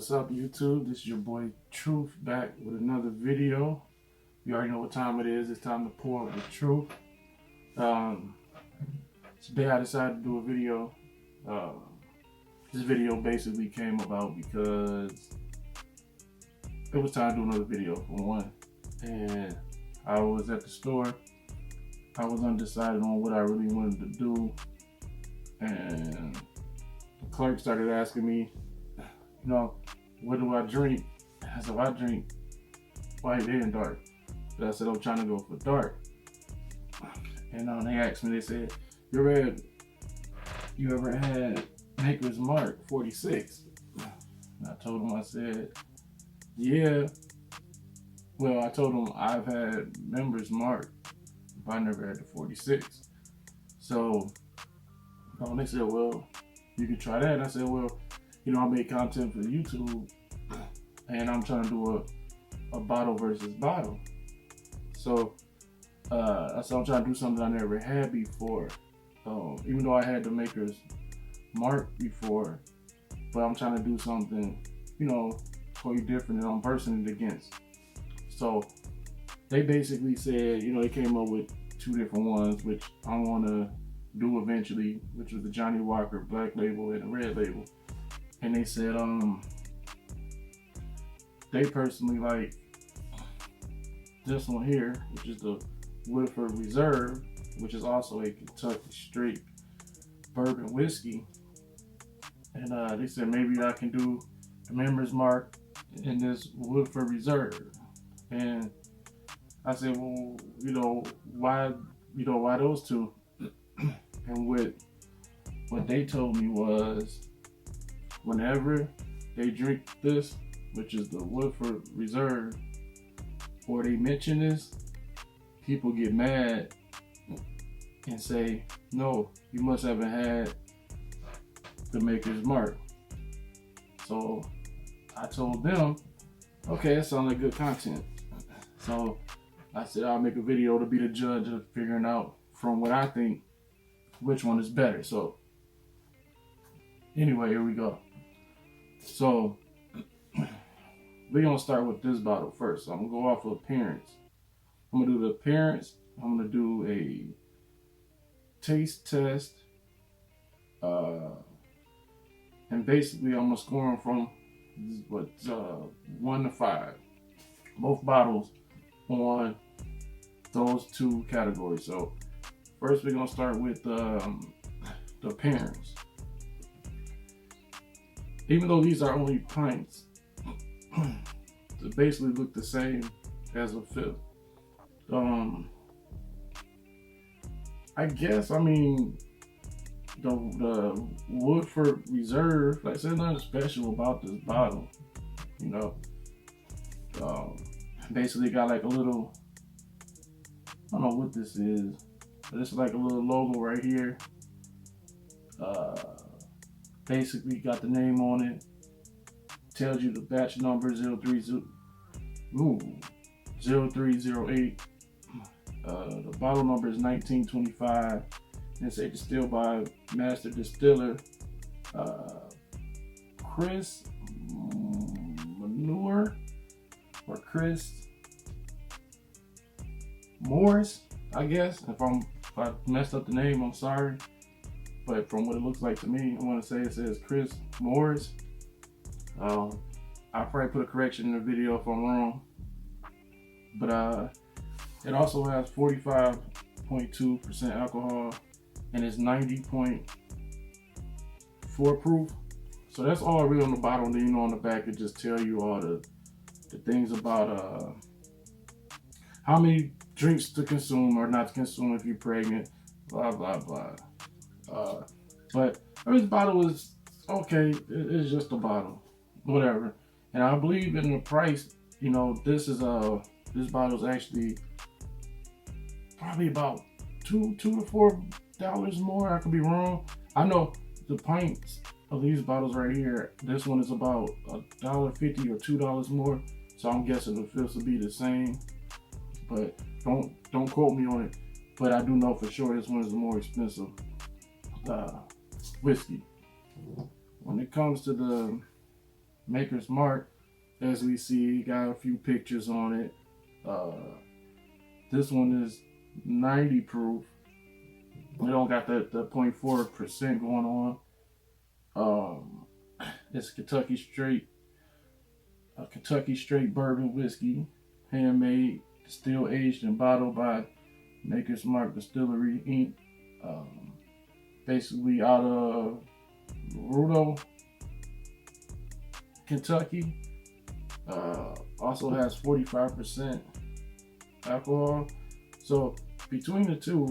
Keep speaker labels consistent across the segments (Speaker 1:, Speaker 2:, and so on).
Speaker 1: What's up, YouTube? This is your boy Truth back with another video. You already know what time it is. It's time to pour up with Truth. Today I decided to do a video. This video basically came about because it was time to do another video for one. And I was at the store. I was undecided on what I really wanted to do. And the clerk started asking me, what do I drink? I said, I drink white and dark. But I said, I'm trying to go for dark. And they asked me, they said, you ever had Maker's Mark 46? And I told them, I said, yeah. Well, I told them I've had Members Mark, but I never had the 46. So they said, well, you can try that. And I said, well, I make content for YouTube, and I'm trying to do a bottle versus bottle. So I said I'm trying to do something I never had before. Even though I had the Maker's Mark before, but I'm trying to do something, totally different that I'm versing it against. So they basically said, they came up with two different ones, which I want to do eventually, which was the Johnny Walker Black Label and the Red Label. And they said they personally like this one here, which is the Woodford Reserve, which is also a Kentucky Straight Bourbon whiskey. And they said maybe I can do the Members Mark in this Woodford Reserve. And I said, well, why those two? And what they told me was, whenever they drink this, which is the Woodford Reserve, or they mention this, people get mad and say, no, you must haven't had the Maker's Mark. So I told them, okay, that sounds like good content. So I said I'll make a video to be the judge of figuring out from what I think which one is better. So anyway, here we go. So we're gonna start with this bottle first. So I'm gonna go off of appearance. I'm gonna do the appearance. I'm gonna do a taste test. And basically I'm gonna score them from 1 to 5. Both bottles on those two categories. So first we're gonna start with the appearance. Even though these are only pints, they basically look the same as a fifth. The Woodford Reserve, like I said, nothing special about this bottle. Basically got like a little, I don't know what this is, but it's like a little logo right here. Basically got the name on it. Tells you the batch number 0308. The bottle number is 1925. And it's distilled by Master Distiller Chris Manure or Chris Morris, I guess. If I messed up the name, I'm sorry. But from what it looks like to me, I want to say it says Chris Morris. I'll probably put a correction in the video if I'm wrong. But it also has 45.2% alcohol and it's 90.4 proof. So that's all real on the bottle. And then on the back it just tell you all the things about how many drinks to consume or not to consume if you're pregnant, blah blah blah. But this bottle is okay. It's just a bottle, whatever. And I believe in the price. This bottle is actually probably about $2 to $4 more. I could be wrong. I know the pints of these bottles right here. This one is about $1.50 or $2 more. So I'm guessing the fifths will be the same. But don't quote me on it. But I do know for sure this one is the more expensive whiskey. When it comes to the Maker's Mark, as we see, got a few pictures on it. This one is 90 proof. We don't got the 0.4% going on. It's Kentucky Straight Bourbon whiskey, handmade, still aged and bottled by Maker's Mark Distillery Inc. Basically out of Rudo, Kentucky. Also has 45% alcohol. So between the two,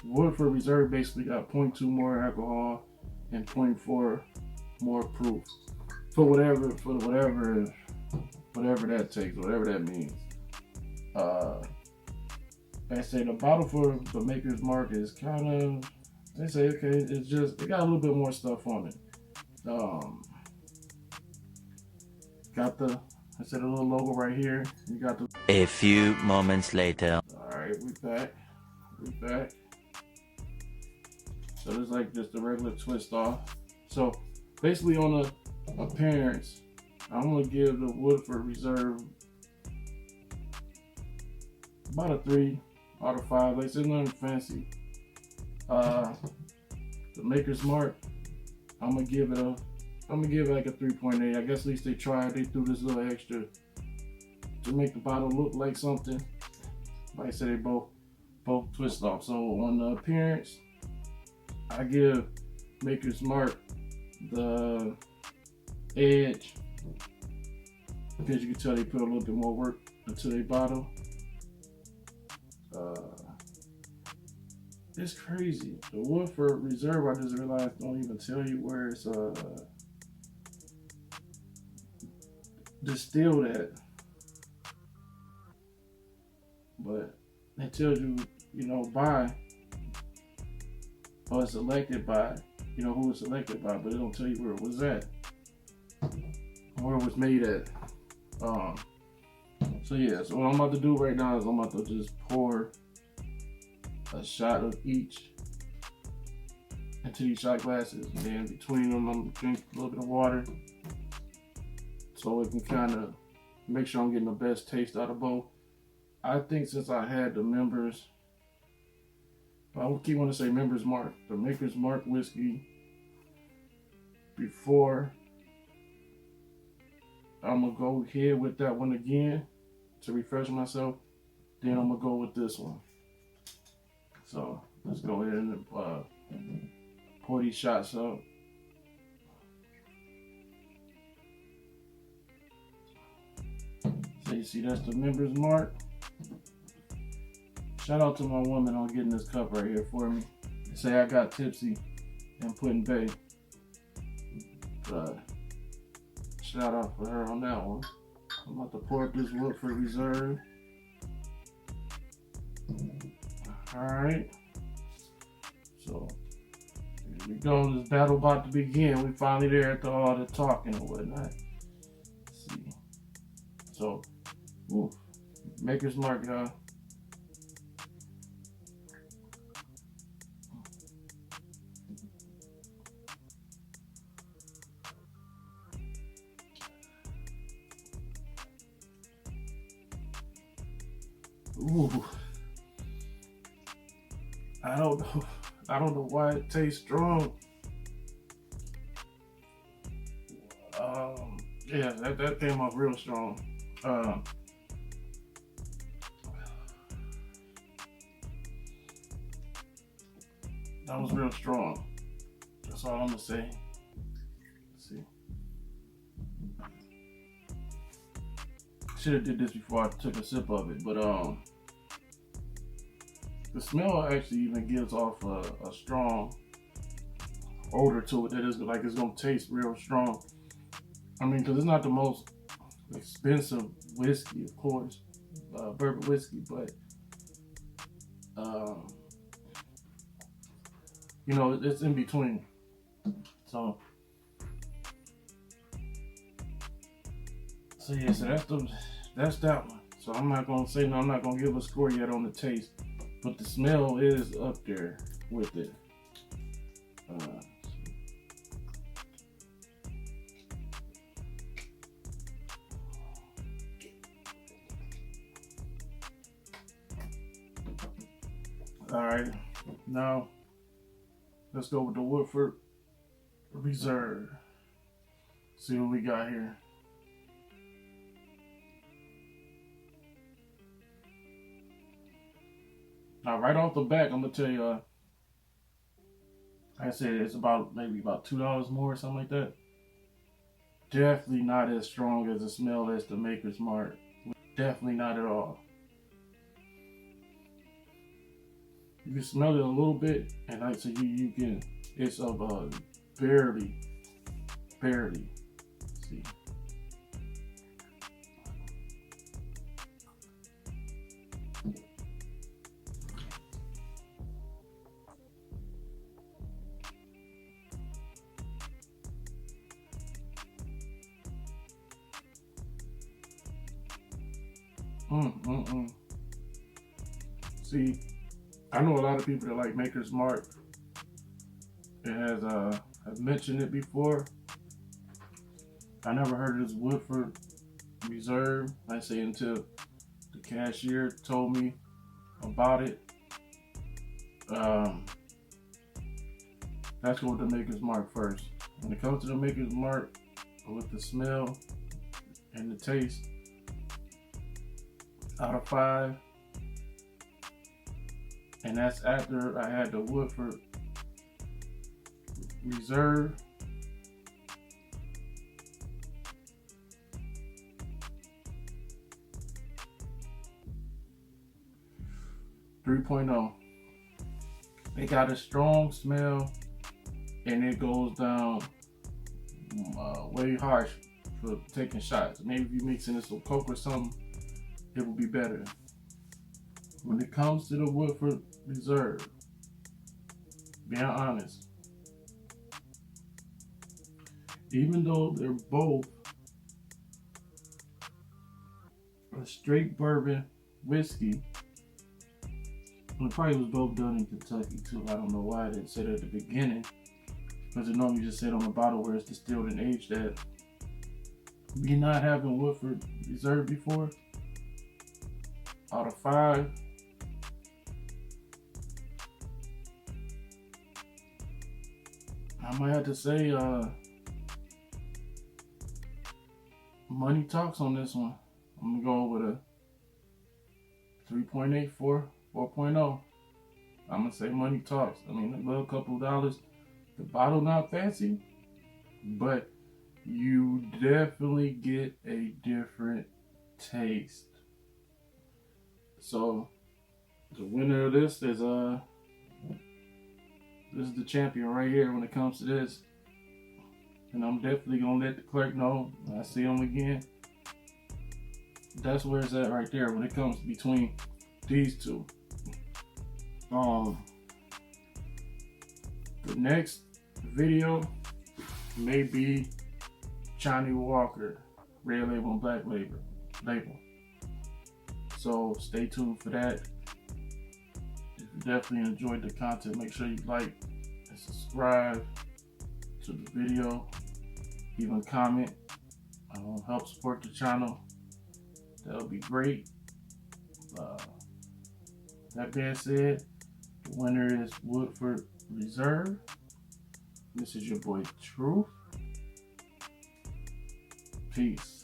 Speaker 1: Woodford Reserve basically got 0.2 more alcohol and 0.4 more proof. For whatever that takes, whatever that means. Like I say, the bottle for the Maker's Mark is kind of, they say, okay, it's just, it got a little bit more stuff on it. Got the, I said, a little logo right here. You got the.
Speaker 2: A few moments later.
Speaker 1: Alright, we back. So it's like just a regular twist off. So basically on the appearance, I'm gonna give the Woodford Reserve about a 3 out of 5. Like it's nothing fancy. The Maker's Mark, I'm gonna give it like a 3.8. I guess at least they tried. They threw this little extra to make the bottle look like something. Like I said, they both twist off. So on the appearance, I give Maker's Mark the edge, because you can tell they put a little bit more work into their bottle. It's crazy. The Woodford Reserve, I just realized, don't even tell you where it's distilled at. But it tells you, by, or selected by, who it's selected by, but it don't tell you where it was at, where it was made at. So yeah, so what I'm about to do right now is I'm about to just pour a shot of each into these shot glasses, and then between them I'm gonna drink a little bit of water so it can kind of make sure I'm getting the best taste out of both. I think since I had the members, I keep wanting to say Members Mark, the Maker's Mark whiskey before, I'm gonna go ahead with that one again to refresh myself. Then I'm gonna go with this one. So let's go ahead and pour these shots up. So you see, that's the Members Mark. Shout out to my woman on getting this cup right here for me. They say I got tipsy and Puddin' Bay. But shout out for her on that one. I'm about to pour up this Woodford Reserve. Alright. So here we go. This battle about to begin. We finally there after all the talking and whatnot. Let's see. So, Maker's Mark, y'all. Ooh. I don't know why it tastes strong. Yeah, that came off real strong. That was real strong. That's all I'm gonna say. Let's see. Should have did this before I took a sip of it, but the smell actually even gives off a strong odor to it that is like it's gonna taste real strong. I mean, because it's not the most expensive whiskey, of course, bourbon whiskey, but it's in between. So yeah, so that's that one. So I'm not gonna say no. I'm not gonna give a score yet on the taste, but the smell is up there with it. Alright, now let's go with the Woodford Reserve. See what we got here. Now, right off the bat, I'm gonna tell you, like I said, it's maybe about $2 more or something like that. Definitely not as strong as the smell as the Maker's Mark. Definitely not at all. You can smell it a little bit, and like so you can. It's of barely. See. See, I know a lot of people that like Maker's Mark. It has I've mentioned it before. I never heard of this Woodford Reserve. I say until the cashier told me about it. Let's go with the Maker's Mark first. When it comes to the Maker's Mark, with the smell and the taste, out of 5. And that's after I had the Woodford Reserve. .3. It got a strong smell, and it goes down way harsh for taking shots. Maybe if you mix in some Coke or something, it will be better. When it comes to the Woodford Reserve, being honest, even though they're both a straight bourbon whiskey, and it probably was both done in Kentucky too. I don't know why I didn't say that at the beginning, because it normally just said on the bottle where it's distilled and aged at. Me not having Woodford Reserve before, out of 5, I might have to say money talks on this one. I'm gonna go with a 3.84, 4.0. I'm gonna say money talks. I mean, a little couple of dollars. The bottle not fancy, but you definitely get a different taste. So the winner of this is the champion right here when it comes to this. And I'm definitely gonna let the clerk know when I see him again. That's where it's at right there when it comes between these two. The next video may be Johnny Walker, red label and black label. So stay tuned for that. If you definitely enjoyed the content, make sure you like and subscribe to the video. Even comment. Help support the channel. That'll be great. That being said, the winner is Woodford Reserve. This is your boy Truth. Peace.